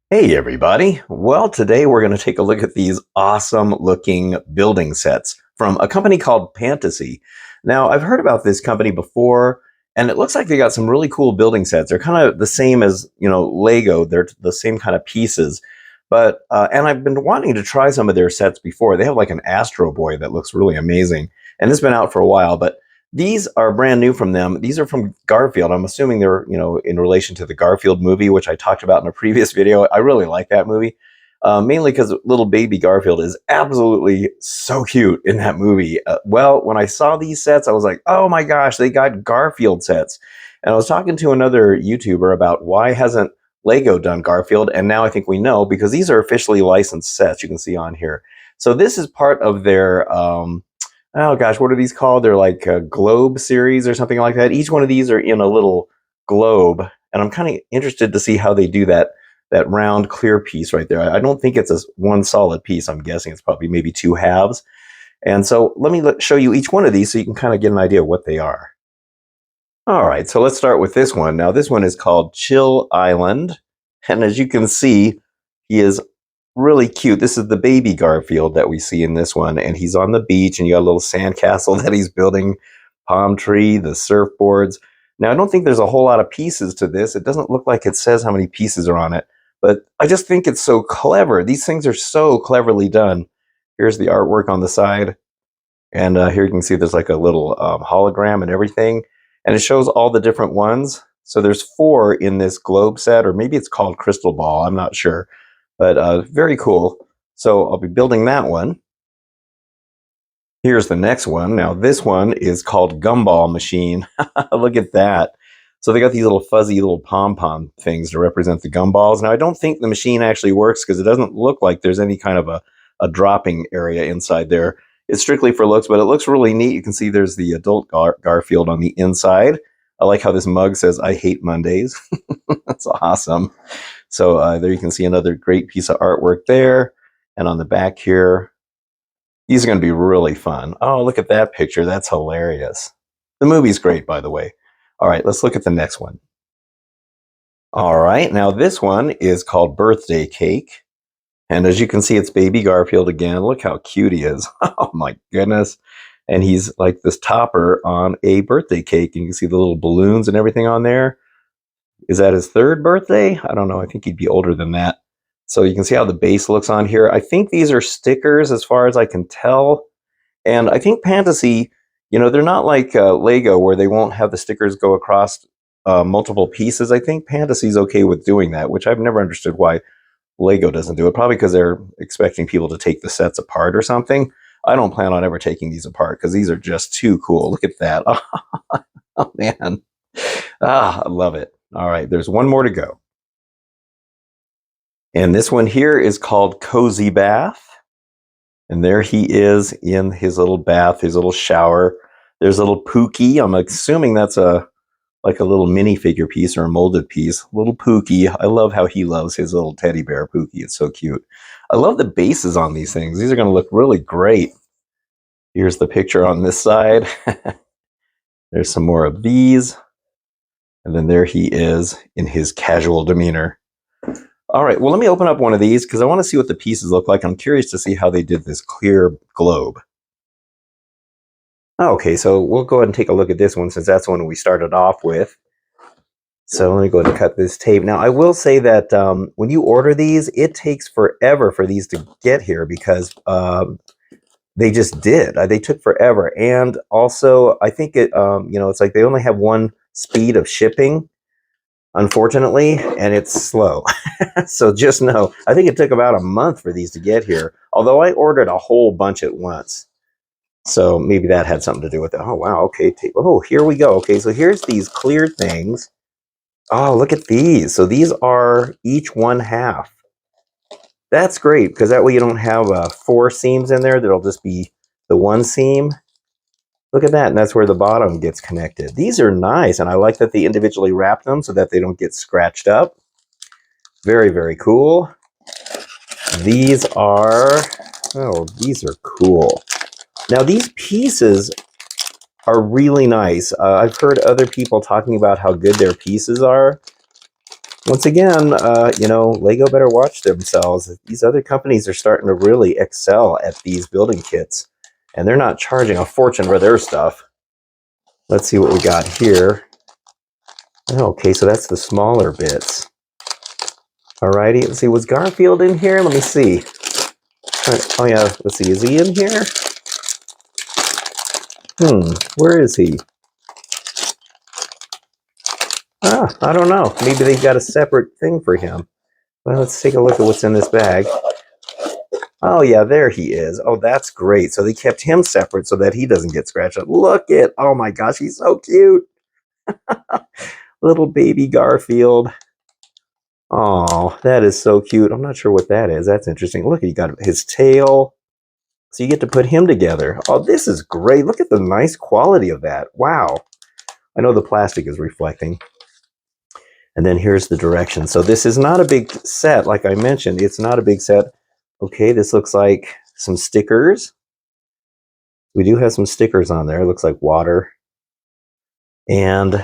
Hey everybody! Well, today we're going to take a look at these awesome looking building sets from a company called Pantasy. Now, I've heard about this company before, and it looks like they got some really cool building sets. They're kind of the same as, Lego. They're the same kind of pieces. And I've been wanting to try some of their sets before. They have like an Astro Boy that looks really amazing. And this has been out for a while, but these are brand new from them. These are from Garfield. I'm assuming they're, in relation to the Garfield movie, which I talked about in a previous video. I really like that movie, mainly because little baby Garfield is absolutely so cute in that movie. Well, when I saw these sets, I was like, oh my gosh, they got Garfield sets. And I was talking to another YouTuber about why hasn't Lego done Garfield, and now I think we know because these are officially licensed sets you can see on here. So this is part of their oh gosh, what are these called? They're like a globe series or something like that. Each one of these are in a little globe, and I'm kind of interested to see how they do that round clear piece right there. I don't think it's a one solid piece. I'm guessing it's probably maybe two halves. And so let me show you each one of these so you can kind of get an idea of what they are. All right, so let's start with this one. Now, this one is called Chill Island. And as you can see, he is really cute. This is the baby Garfield that we see in this one. And he's on the beach, and you got a little sandcastle that he's building, palm tree, the surfboards. Now, I don't think there's a whole lot of pieces to this. It doesn't look like it says how many pieces are on it. But I just think it's so clever. These things are so cleverly done. Here's the artwork on the side. And here you can see there's like a little hologram and everything. And it shows all the different ones. So there's four in this globe set, or maybe it's called Crystal Ball. I'm not sure. But very cool. So I'll be building that one. Here's the next one. Now this one is called Gumball Machine. Look at that. So they got these little fuzzy little pom-pom things to represent the gumballs. Now I don't think the machine actually works because it doesn't look like there's any kind of a dropping area inside there. It's strictly for looks, but it looks really neat. You can see there's the adult Garfield on the inside. I like how this mug says, "I hate Mondays." That's awesome. So there you can see another great piece of artwork there. And on the back here, these are going to be really fun. Oh, look at that picture. That's hilarious. The movie's great, by the way. All right, let's look at the next one. All right, now this one is called Birthday Cake. And as you can see, it's baby Garfield again. Look how cute he is. Oh my goodness. And he's like this topper on a birthday cake. And you can see the little balloons and everything on there. Is that his third birthday? I don't know. I think he'd be older than that. So you can see how the base looks on here. I think these are stickers as far as I can tell. And I think Pantasy, they're not like Lego where they won't have the stickers go across multiple pieces. I think Fantasy's okay with doing that, which I've never understood why Lego doesn't do it. Probably because they're expecting people to take the sets apart or something. I don't plan on ever taking these apart because these are just too cool. Look at that. Oh, man. I love it. All right, there's one more to go. And this one here is called Cozy Bath. And there he is in his little bath, his little shower. There's a little Pookie. I'm assuming that's like a little minifigure piece or a molded piece. Little Pookie. I love how he loves his little teddy bear Pookie. It's so cute. I love the bases on these things. These are going to look really great. Here's the picture on this side. There's some more of these. And then there he is in his casual demeanor. All right, well, let me open up one of these because I want to see what the pieces look like. I'm curious to see how they did this clear globe. Okay, so we'll go ahead and take a look at this one since that's the one we started off with. So let me go ahead and cut this tape. Now, I will say that when you order these, it takes forever for these to get here because they just did. They took forever. And also, I think it's like they only have one speed of shipping, unfortunately, and it's slow. So just know, I think it took about a month for these to get here, although I ordered a whole bunch at once. So maybe that had something to do with it. Oh, wow. Okay. Oh, here we go. Okay, so here's these clear things. Oh, look at these. So these are each one half. That's great because that way you don't have four seams in there. There'll just be the one seam. Look at that. And that's where the bottom gets connected. These are nice. And I like that they individually wrap them so that they don't get scratched up. Very, very cool. These are cool. Now these pieces are really nice. I've heard other people talking about how good their pieces are. once again, Lego better watch themselves. These other companies are starting to really excel at these building kits, and they're not charging a fortune for their stuff. Let's see what we got here. Okay, so that's the smaller bits. Alrighty, let's see, was Garfield in here? Let me see. Oh yeah, let's see, is he in here? Where is he? I don't know. Maybe they've got a separate thing for him. Well, let's take a look at what's in this bag. Oh yeah, there he is. Oh, that's great. So they kept him separate so that he doesn't get scratched up. Look at, oh my gosh, he's so cute. Little baby Garfield. Oh, that is so cute. I'm not sure what that is. That's interesting. Look, he got his tail. So you get to put him together. Oh, this is great. Look at the nice quality of that. Wow. I know the plastic is reflecting. And then here's the directions. So this is not a big set, like I mentioned. It's not a big set. Okay, this looks like some stickers. We do have some stickers on there. It looks like water. And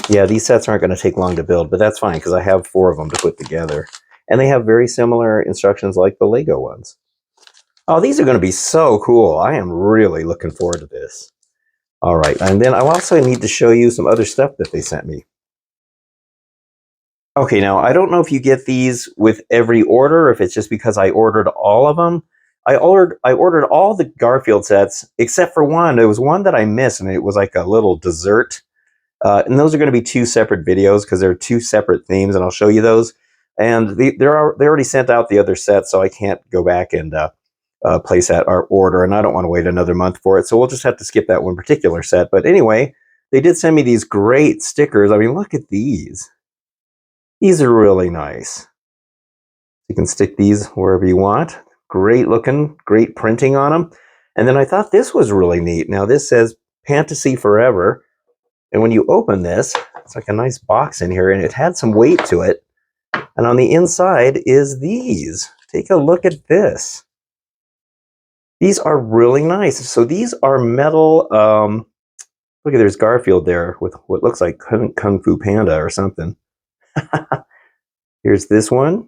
yeah, these sets aren't going to take long to build, but that's fine because I have 4 of them to put together. And they have very similar instructions like the Lego ones. Oh, these are going to be so cool. I am really looking forward to this. All right, and then I also need to show you some other stuff that they sent me. Okay, now I don't know if you get these with every order, or if it's just because I ordered all of them. I ordered all the Garfield sets except for one. There was one that I missed, and it was like a little dessert. And those are going to be 2 separate videos because they're 2 separate themes, and I'll show you those. And they already sent out the other set, so I can't go back and place that our order, and I don't want to wait another month for it. So we'll just have to skip that one particular set. But anyway, they did send me these great stickers. I mean, look at these. These are really nice. You can stick these wherever you want. Great looking, great printing on them. And then I thought this was really neat. Now this says Pantasy Forever. And when you open this, it's like a nice box in here, and it had some weight to it. And on the inside is these. Take a look at this. These are really nice. So these are metal. Look at, there's Garfield there with what looks like Kung Fu Panda or something. Here's this one.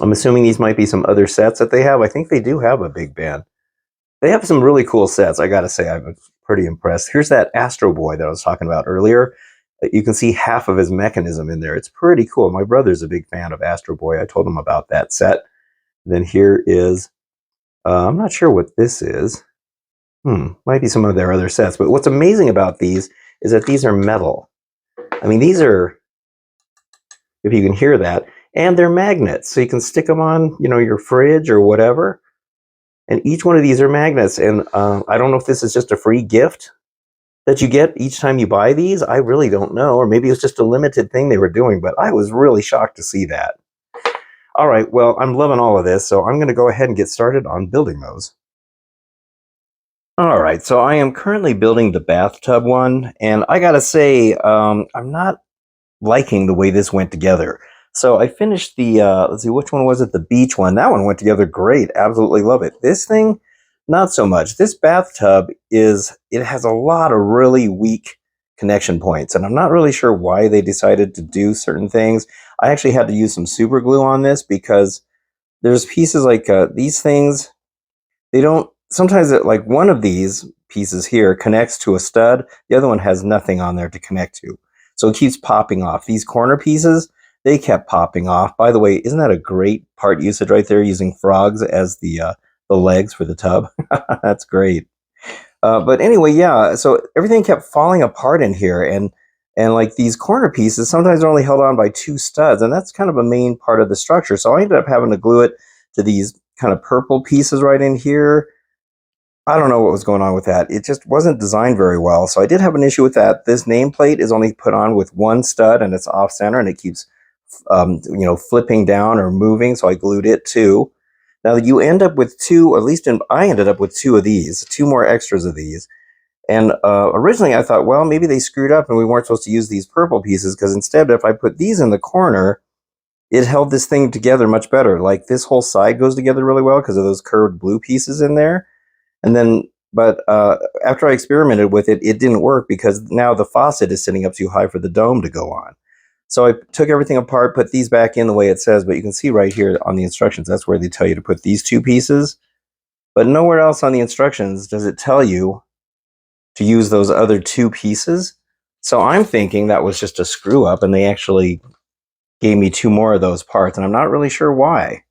I'm assuming these might be some other sets that they have. I think they do have a big band. They have some really cool sets. I got to say, I'm pretty impressed. Here's that Astro Boy that I was talking about earlier. You can see half of his mechanism in there. It's pretty cool. My brother's a big fan of Astro Boy. I told him about that set. Then here is, I'm not sure what this is. Might be some of their other sets. But what's amazing about these is that these are metal. I mean, these are, if you can hear that, and they're magnets. So you can stick them on, your fridge or whatever. And each one of these are magnets. And I don't know if this is just a free gift that you get each time you buy these. I really don't know. Or maybe it's just a limited thing they were doing. But I was really shocked to see that. All right, well, I'm loving all of this. So I'm going to go ahead and get started on building those. All right, so I am currently building the bathtub one. And I got to say, I'm not liking the way this went together. So I finished the, let's see, which one was it? The beach one. That one went together great. Absolutely love it. This thing, not so much. This bathtub it has a lot of really weak connection points. And I'm not really sure why they decided to do certain things. I actually had to use some super glue on this because there's pieces like these things. They don't, sometimes like one of these pieces here connects to a stud. The other one has nothing on there to connect to. So it keeps popping off. These corner pieces, they kept popping off. By the way, isn't that a great part usage right there, using frogs as the legs for the tub? That's great. But anyway, yeah, so everything kept falling apart in here. And like these corner pieces, sometimes they're only held on by 2 studs. And that's kind of a main part of the structure. So I ended up having to glue it to these kind of purple pieces right in here. I don't know what was going on with that. It just wasn't designed very well. So I did have an issue with that. This nameplate is only put on with 1 stud, and it's off center, and it keeps, flipping down or moving. So I glued it too. Now you end up with 2, at least I ended up with 2 of these, 2 more extras of these. And originally I thought, well, maybe they screwed up and we weren't supposed to use these purple pieces, because instead, if I put these in the corner, it held this thing together much better. Like this whole side goes together really well because of those curved blue pieces in there. And then, but after I experimented with it, it didn't work because now the faucet is sitting up too high for the dome to go on. So I took everything apart, put these back in the way it says, but you can see right here on the instructions, that's where they tell you to put these two pieces. But nowhere else on the instructions does it tell you to use those other two pieces. So I'm thinking that was just a screw up and they actually gave me two more of those parts, and I'm not really sure why.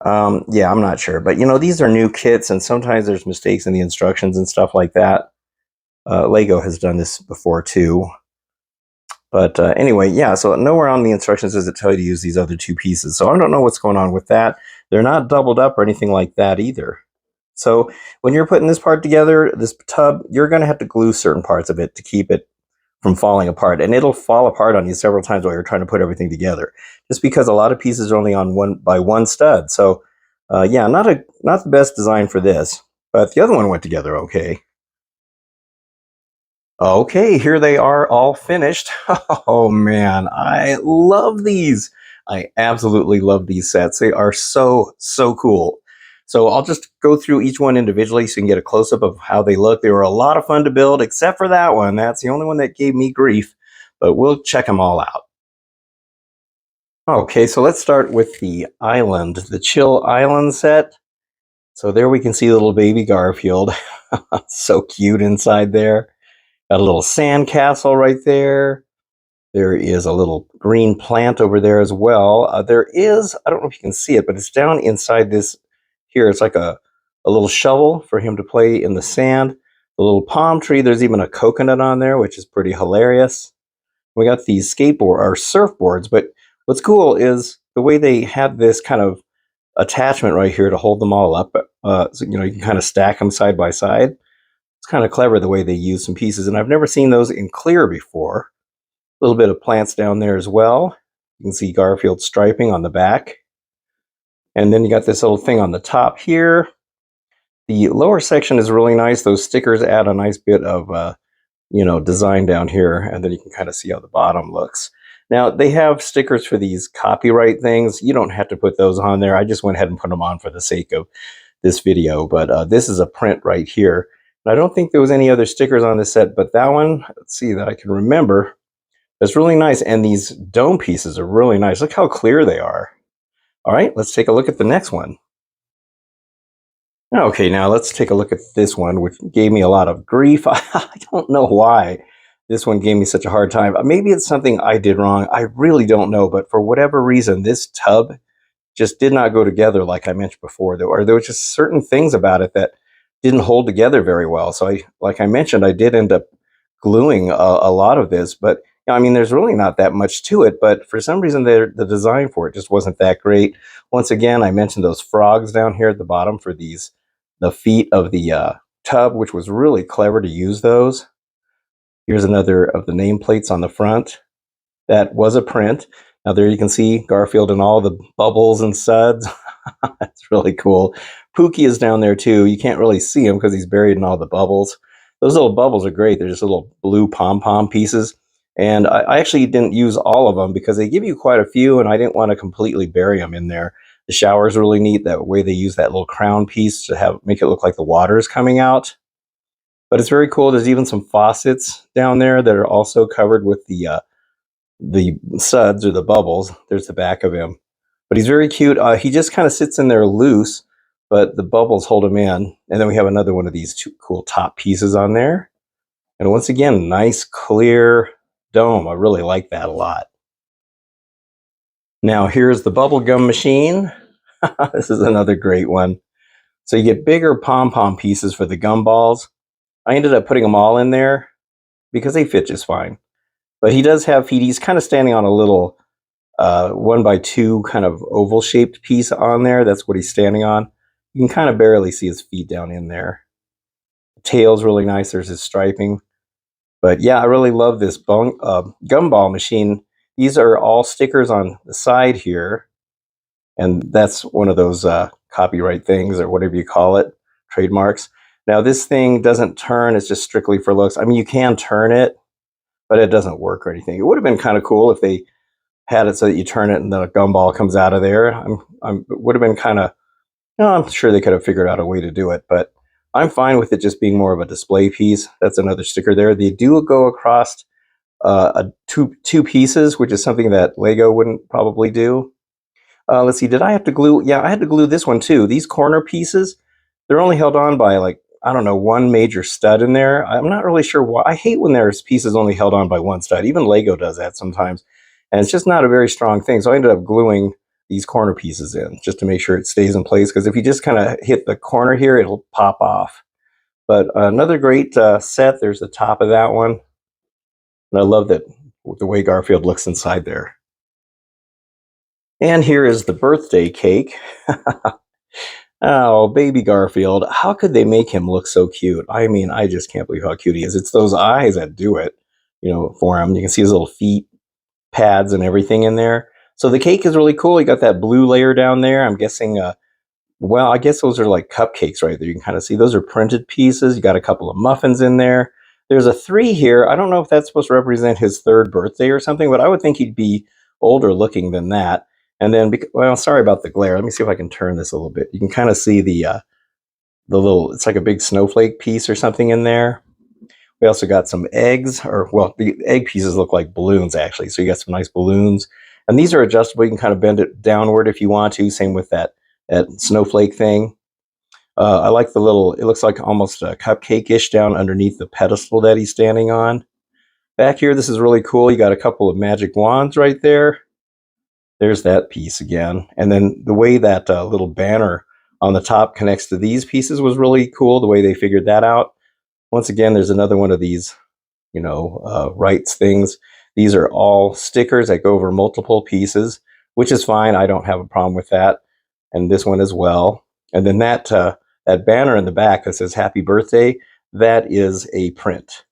Yeah, I'm not sure. But these are new kits, and sometimes there's mistakes in the instructions and stuff like that. Lego has done this before too. But anyway, yeah, so nowhere on the instructions does it tell you to use these other two pieces. So I don't know what's going on with that. They're not doubled up or anything like that either. So when you're putting this part together, this tub, you're going to have to glue certain parts of it to keep it from falling apart. And it'll fall apart on you several times while you're trying to put everything together, just because a lot of pieces are only on one stud. So yeah, not the best design for this, but the other one went together okay. Okay, here they are all finished. Oh man, I love these. I absolutely love these sets. They are so cool. So I'll just go through each one individually so you can get a close-up of how they look. They were a lot of fun to build, except for that one. That's the only one that gave me grief, but we'll check them all out. Okay, so let's start with the island, the Chill Island set. So there we can see little baby Garfield. So cute inside there. Got a little sand castle right there. There is a little green plant over there as well. There is, I don't know if you can see it, but it's down inside this here. It's like a little shovel for him to play in the sand. The little palm tree, there's even a coconut on there, which is pretty hilarious. We got these skateboard or surfboards, but what's cool is the way they had this kind of attachment right here to hold them all up. So, you can kind of stack them side by side. It's kind of clever the way they use some pieces, and I've never seen those in clear before. A little bit of plants down there as well. You can see Garfield striping on the back. And then you got this little thing on the top here. The lower section is really nice. Those stickers add a nice bit of design down here, and then you can kind of see how the bottom looks. Now, they have stickers for these copyright things. You don't have to put those on there. I just went ahead and put them on for the sake of this video, but this is a print right here. And I don't think there was any other stickers on this set, but that one, let's see, that I can remember. It's really nice, and these dome pieces are really nice. Look how clear they are. All right, let's take a look at the next one. Okay, now let's take a look at this one, which gave me a lot of grief. I don't know why this one gave me such a hard time. Maybe it's something I did wrong. I really don't know, but for whatever reason, this tub just did not go together like I mentioned before. There were just certain things about it that didn't hold together very well. So like I mentioned, I did end up gluing a lot of this, but I mean, there's really not that much to it, but for some reason, the design for it just wasn't that great. Once again, I mentioned those frogs down here at the bottom for the feet of the tub, which was really clever to use those. Here's another of the nameplates on the front. That was a print. Now there you can see Garfield and all the bubbles and suds. That's really cool. Pookie is down there too. You can't really see him because he's buried in all the bubbles. Those little bubbles are great. They're just little blue pom-pom pieces. And I actually didn't use all of them because they give you quite a few, and I didn't want to completely bury them in there. The shower is really neat. That way they use that little crown piece to make it look like the water is coming out. But it's very cool. There's even some faucets down there that are also covered with the suds or the bubbles. There's the back of him. But he's very cute. He just kind of sits in there loose, but the bubbles hold him in. And then we have another one of these two cool top pieces on there. And once again, nice clear dome. I really like that a lot. Now here's the bubble gum machine. This is another great one. So you get bigger pom-pom pieces for the gum balls. I ended up putting them all in there because they fit just fine. But he does have feet. He's kind of standing on a little 1x2 kind of oval shaped piece on there. That's what he's standing on. You can kind of barely see his feet down in there. The tail's really nice. There's his striping. But yeah, I really love this gumball machine. These are all stickers on the side here. And that's one of those copyright things or whatever you call it, trademarks. Now this thing doesn't turn. It's just strictly for looks. I mean, you can turn it, but it doesn't work or anything. It would have been kind of cool if they had it so that you turn it and the gumball comes out of there. It would have been kind of, I'm sure they could have figured out a way to do it, but I'm fine with it just being more of a display piece. That's another sticker there. They do go across two pieces, which is something that Lego wouldn't probably do. Let's see, did I have to glue? Yeah, I had to glue this one too. These corner pieces, they're only held on by like, I don't know, one major stud in there. I'm not really sure why. I hate when there's pieces only held on by one stud. Even Lego does that sometimes. And it's just not a very strong thing. So I ended up gluing these corner pieces in just to make sure it stays in place. Because if you just kind of hit the corner here, it'll pop off. But another great set, there's the top of that one. And I love that the way Garfield looks inside there. And here is the birthday cake. Oh, baby Garfield. How could they make him look so cute? I mean, I just can't believe how cute he is. It's those eyes that do it, for him. You can see his little feet, pads, and everything in there. So the cake is really cool. You got that blue layer down there. I'm guessing, I guess those are like cupcakes right there. You can kind of see those are printed pieces. You got a couple of muffins in there. There's a 3 here. I don't know if that's supposed to represent his 3rd birthday or something, but I would think he'd be older looking than that. And then, well, sorry about the glare. Let me see if I can turn this a little bit. You can kind of see the little, it's like a big snowflake piece or something in there. We also got some eggs, or, well, the egg pieces look like balloons, actually. So you got some nice balloons. And these are adjustable. You can kind of bend it downward if you want to. Same with that snowflake thing. I like the little, it looks like almost a cupcake-ish down underneath the pedestal that he's standing on. Back here, this is really cool. You got a couple of magic wands right there. There's that piece again. And then the way that little banner on the top connects to these pieces was really cool, the way they figured that out. Once again, there's another one of these, rights things. These are all stickers that go over multiple pieces, which is fine. I don't have a problem with that. And this one as well. And then that banner in the back that says happy birthday, that is a print.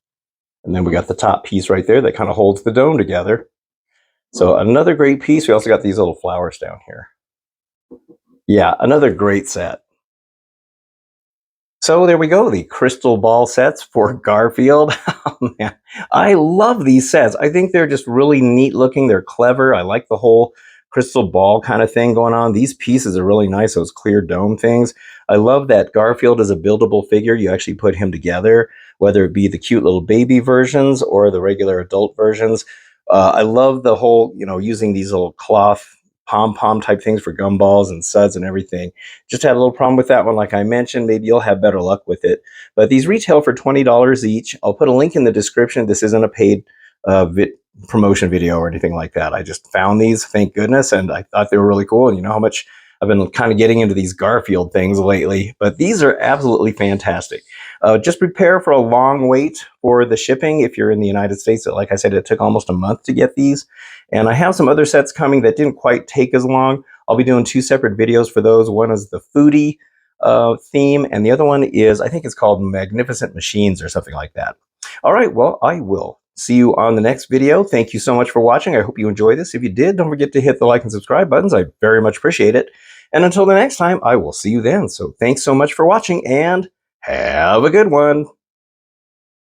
And then we got the top piece right there that kind of holds the dome together. So another great piece. We also got these little flowers down here. Yeah, another great set. So there we go, the crystal ball sets for Garfield. Oh, man. I love these sets. I think they're just really neat looking. They're clever. I like the whole crystal ball kind of thing going on. These pieces are really nice, those clear dome things. I love that Garfield is a buildable figure. You actually put him together, whether it be the cute little baby versions or the regular adult versions. I love the whole, using these little cloth pom-pom type things for gumballs and suds and everything. Just had a little problem with that one, like I mentioned. Maybe you'll have better luck with it. But these retail for $20 each. I'll put a link in the description. This isn't a paid promotion video or anything like that. I just found these, thank goodness, and I thought they were really cool. And you know how much I've been kind of getting into these Garfield things lately, but these are absolutely fantastic. Just prepare for a long wait for the shipping if you're in the United States. Like I said, it took almost a month to get these. And I have some other sets coming that didn't quite take as long. I'll be doing 2 separate videos for those. One is the foodie theme, and the other one is, I think it's called Magnificent Machines or something like that. All right, well, I will see you on the next video. Thank you so much for watching. I hope you enjoyed this. If you did, don't forget to hit the like and subscribe buttons. I very much appreciate it. And until the next time, I will see you then. So thanks so much for watching, and have a good one.